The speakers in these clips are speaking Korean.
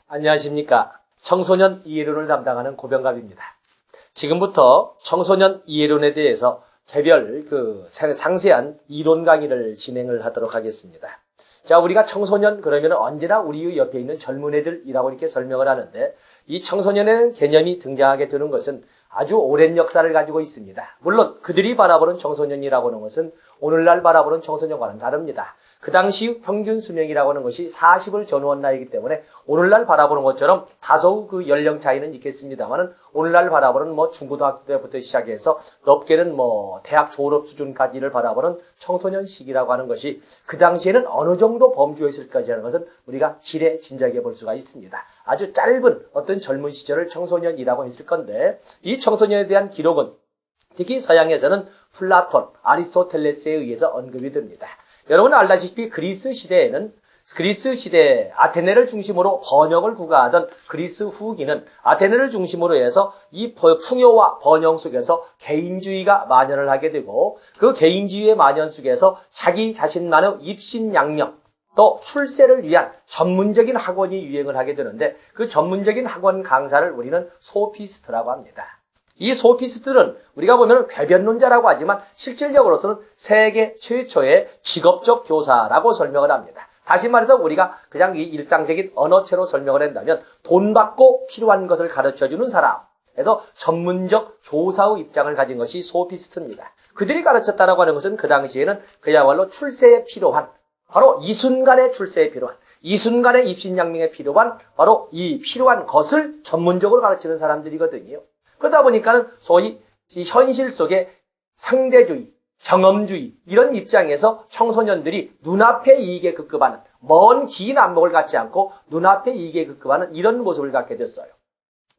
안녕하십니까. 청소년 이해론을 담당하는 고병갑입니다. 지금부터 청소년 이해론에 대해서 개별 상세한 이론 강의를 진행을 하도록 하겠습니다. 자, 우리가 청소년 그러면 언제나 우리 옆에 있는 젊은 애들이라고 이렇게 설명을 하는데, 이 청소년의 개념이 등장하게 되는 것은 아주 오랜 역사를 가지고 있습니다. 물론 그들이 바라보는 청소년이라고 하는 것은 오늘날 바라보는 청소년과는 다릅니다. 그 당시 평균 수명이라고 하는 것이 40을 전후한 나이이기 때문에 오늘날 바라보는 것처럼 다소 그 연령 차이는 있겠습니다만은 오늘날 바라보는 중고등학교 때부터 시작해서 높게는 대학 졸업 수준까지를 바라보는 청소년 시기라고 하는 것이 그 당시에는 어느 정도 범주였을까지 하는 것은 우리가 지레 짐작해 볼 수가 있습니다. 아주 짧은 어떤 젊은 시절을 청소년이라고 했을 건데, 이 청소년에 대한 기록은 특히 서양에서는 플라톤, 아리스토텔레스에 의해서 언급이 됩니다. 여러분 알다시피 그리스 시대 아테네를 중심으로 번영을 구가하던 그리스 후기는 아테네를 중심으로 해서 이 풍요와 번영 속에서 개인주의가 만연을 하게 되고, 그 개인주의의 만연 속에서 자기 자신만의 입신양명, 또 출세를 위한 전문적인 학원이 유행을 하게 되는데, 그 전문적인 학원 강사를 우리는 소피스트라고 합니다. 이 소피스트들은 우리가 보면 궤변론자라고 하지만 실질적으로서는 세계 최초의 직업적 교사라고 설명을 합니다. 다시 말해서 우리가 그냥 이 일상적인 언어체로 설명을 한다면 돈 받고 필요한 것을 가르쳐주는 사람, 그래서 전문적 교사의 입장을 가진 것이 소피스트입니다. 그들이 가르쳤다라고 하는 것은 그 당시에는 그야말로 출세에 필요한, 바로 이 순간의 출세에 필요한, 이 순간의 입신양명에 필요한 바로 이 필요한 것을 전문적으로 가르치는 사람들이거든요. 그러다 보니까는 소위 이 현실 속의 상대주의, 경험주의 이런 입장에서 청소년들이 눈앞의 이익에 급급하는, 먼 긴 안목을 갖지 않고 눈앞의 이익에 급급하는 이런 모습을 갖게 됐어요.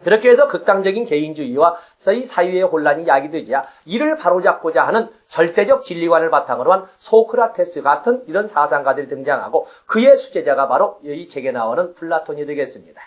그렇게 해서 극단적인 개인주의와 이 사회의 혼란이 야기되자 이를 바로잡고자 하는 절대적 진리관을 바탕으로 한 소크라테스 같은 이런 사상가들이 등장하고, 그의 수제자가 바로 이 책에 나오는 플라톤이 되겠습니다.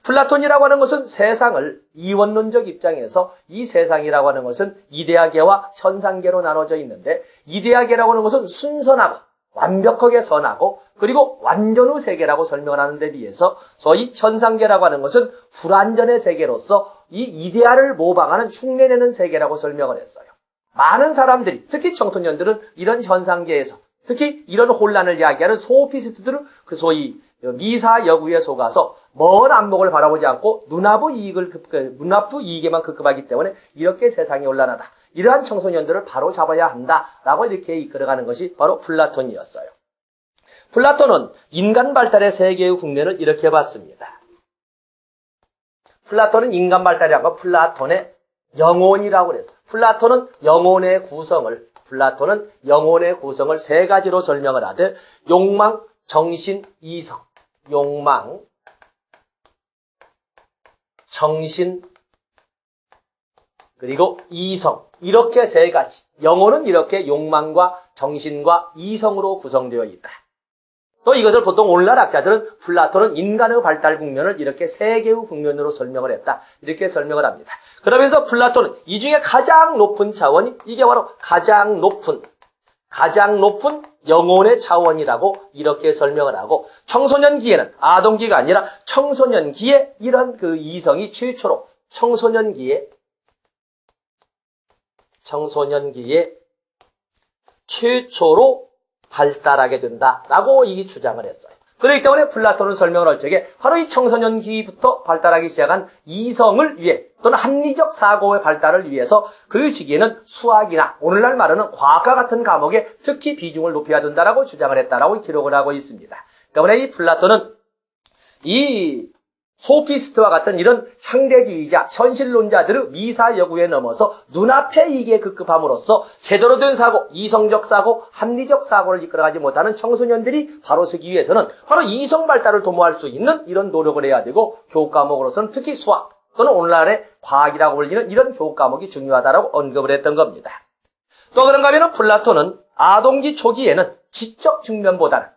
플라톤이라고 하는 것은 세상을 이원론적 입장에서, 이 세상이라고 하는 것은 이데아계와 현상계로 나눠져 있는데, 이데아계라고 하는 것은 순선하고 완벽하게 선하고 그리고 완전의 세계라고 설명을 하는 데 비해서 소위 현상계라고 하는 것은 불완전의 세계로서 이 이데아를 모방하는 흉내내는 세계라고 설명을 했어요. 많은 사람들이, 특히 청소년들은 이런 현상계에서 특히 이런 혼란을 야기하는 소피스트들은 그 소위 미사 여구에 속아서 먼 안목을 바라보지 않고 눈앞의 이익에만 급급하기 때문에 이렇게 세상이 혼란하다, 이러한 청소년들을 바로 잡아야 한다라고 이렇게 이끌어가는 것이 바로 플라톤이었어요. 플라톤은 인간 발달의 세계의 국면을 이렇게 봤습니다. 플라톤은 인간 발달이라고 플라톤의 영혼이라고 그래요. 플라톤은 영혼의 구성을 세 가지로 설명을 하되, 욕망, 정신, 이성. 욕망, 정신, 그리고 이성. 이렇게 세 가지. 영혼은 이렇게 욕망과 정신과 이성으로 구성되어 있다. 또 이것을 보통 오늘날 학자들은 플라톤은 인간의 발달 국면을 이렇게 세 개의 국면으로 설명을 했다, 이렇게 설명을 합니다. 그러면서 플라톤은 이 중에 가장 높은 차원이, 이게 바로 가장 높은 영혼의 차원이라고 이렇게 설명을 하고, 청소년기에는 아동기가 아니라 청소년기에 이런 그 이성이 최초로 청소년기에 최초로 발달하게 된다라고 이 주장을 했어요. 그렇기 때문에 플라톤은 설명을 할 적에 바로 이 청소년기부터 발달하기 시작한 이성을 위해, 또는 합리적 사고의 발달을 위해서 그 시기에는 수학이나 오늘날 말하는 과학과 같은 과목에 특히 비중을 높여야 된다라고 주장을 했다라고 기록을 하고 있습니다. 때문에 이 플라톤은 이 소피스트와 같은 이런 상대주의자, 현실론자들의 미사 여구에 넘어서 눈앞의 이익에 급급함으로써 제대로 된 사고, 이성적 사고, 합리적 사고를 이끌어가지 못하는 청소년들이 바로 서기 위해서는 바로 이성 발달을 도모할 수 있는 이런 노력을 해야 되고, 교육 과목으로서는 특히 수학 또는 오늘날의 과학이라고 불리는 이런 교육 과목이 중요하다라고 언급을 했던 겁니다. 또 그런가 하면 플라톤은 아동기 초기에는 지적 측면보다는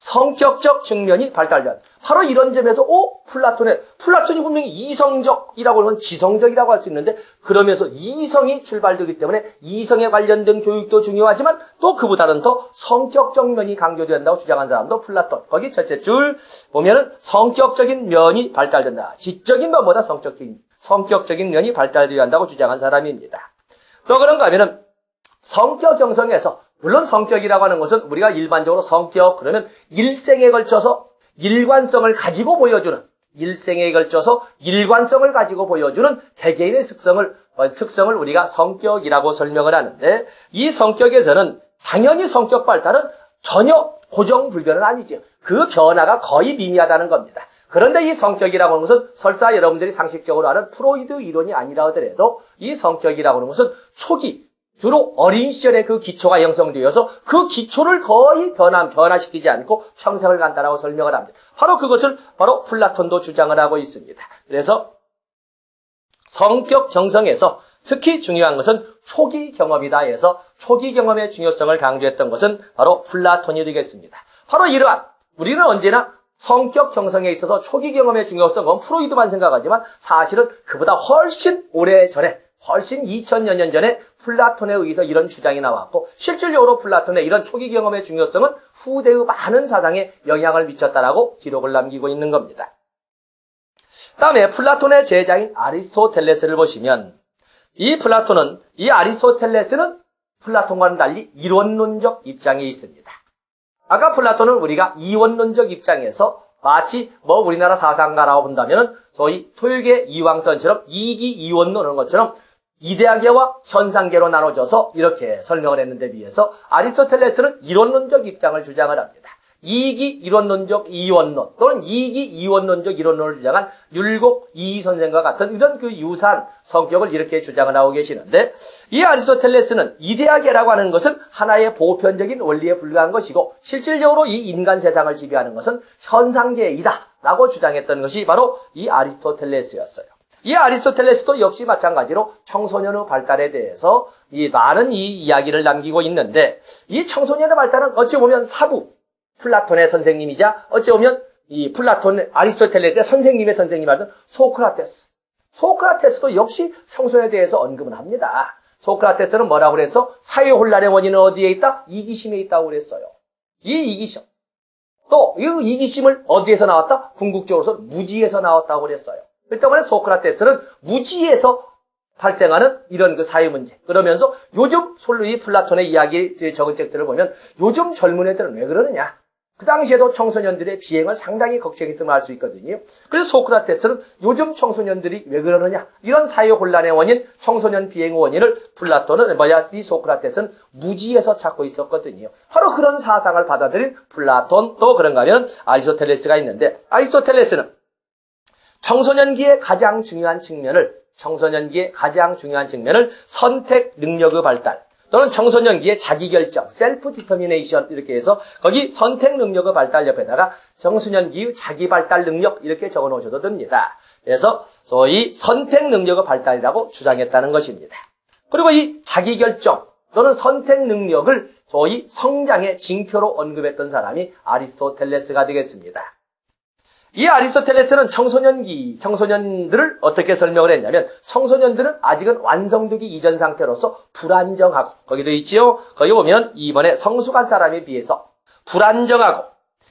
성격적 측면이 발달된. 바로 이런 점에서 플라톤이 분명히 이성적이라고 하면 지성적이라고 할 수 있는데 그러면서 이성이 출발되기 때문에 이성에 관련된 교육도 중요하지만 또 그보다는 더 성격적 면이 강조된다고 주장한 사람도 플라톤. 거기 첫째 줄 보면은 성격적인 면이 발달된다. 지적인 것보다 성격적인 면이 발달되어야 한다고 주장한 사람입니다. 또 그런가 하면은 성격 형성에서 물론 성격이라고 하는 것은 우리가 일반적으로 성격 그러면 일생에 걸쳐서 일관성을 가지고 보여주는 개개인의 특성을 우리가 성격이라고 설명을 하는데 이 성격에서는 당연히 성격 발달은 전혀 고정 불변은 아니죠. 그 변화가 거의 미미하다는 겁니다. 그런데 이 성격이라고 하는 것은 설사 여러분들이 상식적으로 아는 프로이드 이론이 아니라 하더라도 이 성격이라고 하는 것은 초기 주로 어린 시절에 그 기초가 형성되어서 그 기초를 거의 변화시키지 않고 평생을 간다라고 설명을 합니다. 바로 그것을 플라톤도 주장을 하고 있습니다. 그래서 성격 형성에서 특히 중요한 것은 초기 경험이다 해서 초기 경험의 중요성을 강조했던 것은 바로 플라톤이 되겠습니다. 바로 이러한 우리는 언제나 성격 형성에 있어서 초기 경험의 중요성은 프로이드만 생각하지만 사실은 그보다 훨씬 오래전에 훨씬 2000여 년 전에 플라톤에 의해서 이런 주장이 나왔고 실질적으로 플라톤의 이런 초기 경험의 중요성은 후대의 많은 사상에 영향을 미쳤다라고 기록을 남기고 있는 겁니다. 다음에 플라톤의 제자인 아리스토텔레스를 보시면 이 아리스토텔레스는 플라톤과는 달리 이원론적 입장에 있습니다. 아까 플라톤은 우리가 이원론적 입장에서 마치 우리나라 사상가라고 본다면은 소위 토요계 이황선처럼 이기 이원론하는 것처럼 이대학계와 현상계로 나눠져서 이렇게 설명을 했는데 비해서 아리스토텔레스는 이론론적 입장을 주장을 합니다. 이기 이론론적 이원론 또는 이기 이원론적 이론론을 주장한 율곡 이희 선생과 같은 이런 그 유사한 성격을 이렇게 주장을 하고 계시는데 이 아리스토텔레스는 이데아계라고 하는 것은 하나의 보편적인 원리에 불과한 것이고 실질적으로 이 인간 세상을 지배하는 것은 현상계이다 라고 주장했던 것이 바로 이 아리스토텔레스였어요. 이 아리스토텔레스도 역시 마찬가지로 청소년의 발달에 대해서 많은 이야기를 남기고 있는데 이 청소년의 발달은 어찌 보면 사부 플라톤의 선생님이자 어찌 보면 이 아리스토텔레스의 선생님의 선생님이었던 소크라테스도 역시 청소년에 대해서 언급을 합니다. 소크라테스는 뭐라고 그래서 사회 혼란의 원인은 어디에 있다? 이기심에 있다고 그랬어요. 이 이기심. 또 이 이기심을 어디에서 나왔다? 궁극적으로서 무지에서 나왔다고 그랬어요. 그 때문에 소크라테스는 무지에서 발생하는 이런 그 사회 문제. 그러면서 요즘 솔로이 플라톤의 이야기 적은 책들을 보면 요즘 젊은 애들은 왜 그러느냐? 그 당시에도 청소년들의 비행을 상당히 걱정했음을 알 수 있거든요. 그래서 소크라테스는 요즘 청소년들이 왜 그러느냐? 이런 사회 혼란의 원인, 청소년 비행의 원인을 이 소크라테스는 무지에서 찾고 있었거든요. 바로 그런 사상을 받아들인 플라톤 또 그런가 하면 아리스토텔레스가 있는데 아리스토텔레스는 청소년기의 가장 중요한 측면을 선택 능력의 발달 또는 청소년기의 자기결정, 셀프 디터미네이션 이렇게 해서 거기 선택 능력의 발달 옆에다가 청소년기의 자기 발달 능력 이렇게 적어 놓으셔도 됩니다. 그래서 소위 선택 능력의 발달이라고 주장했다는 것입니다. 그리고 이 자기결정 또는 선택 능력을 소위 성장의 징표로 언급했던 사람이 아리스토텔레스가 되겠습니다. 이 아리스토텔레스는 청소년들을 어떻게 설명을 했냐면 청소년들은 아직은 완성되기 이전 상태로서 불안정하고 거기도 있지요. 거기 보면 이번에 성숙한 사람에 비해서 불안정하고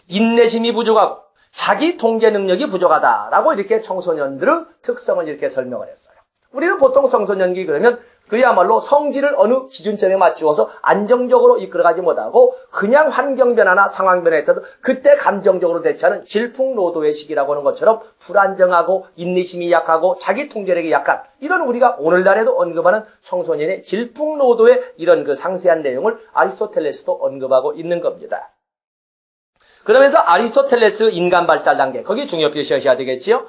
인내심이 부족하고 자기 통제 능력이 부족하다라고 이렇게 청소년들의 특성을 이렇게 설명을 했어요. 우리는 보통 청소년기 그러면 그야말로 성질을 어느 기준점에 맞추어서 안정적으로 이끌어가지 못하고 그냥 환경 변화나 상황 변화에 따라 그때 감정적으로 대처하는 질풍노도의 시기라고 하는 것처럼 불안정하고 인내심이 약하고 자기 통제력이 약한 이런 우리가 오늘날에도 언급하는 청소년의 질풍노도의 이런 그 상세한 내용을 아리스토텔레스도 언급하고 있는 겁니다. 그러면서 아리스토텔레스 인간 발달 단계 거기 중요 표시하셔야 되겠지요.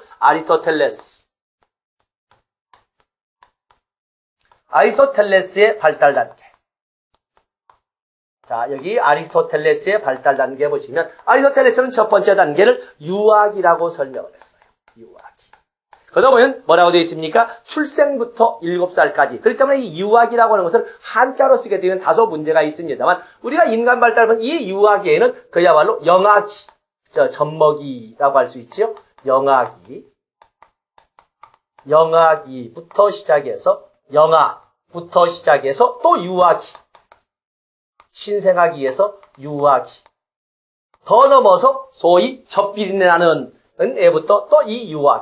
아리스토텔레스의 발달 단계. 자, 여기 아리스토텔레스의 발달 단계 보시면 아리스토텔레스는 첫 번째 단계를 유학이라고 설명을 했어요. 유학이. 그러다 보면 뭐라고 되어 있습니까? 출생부터 7살까지. 그렇기 때문에 이 유아기라고 하는 것을 한자로 쓰게 되면 다소 문제가 있습니다만 우리가 인간 발달은 이 유아기에는 그야말로 영아기, 젖먹이라고 할 수 있죠. 영아기부터 시작해서 또 유아기, 신생아기에서 유아기, 더 넘어서 소위 젖비린내나는 애부터 또 이 유아기.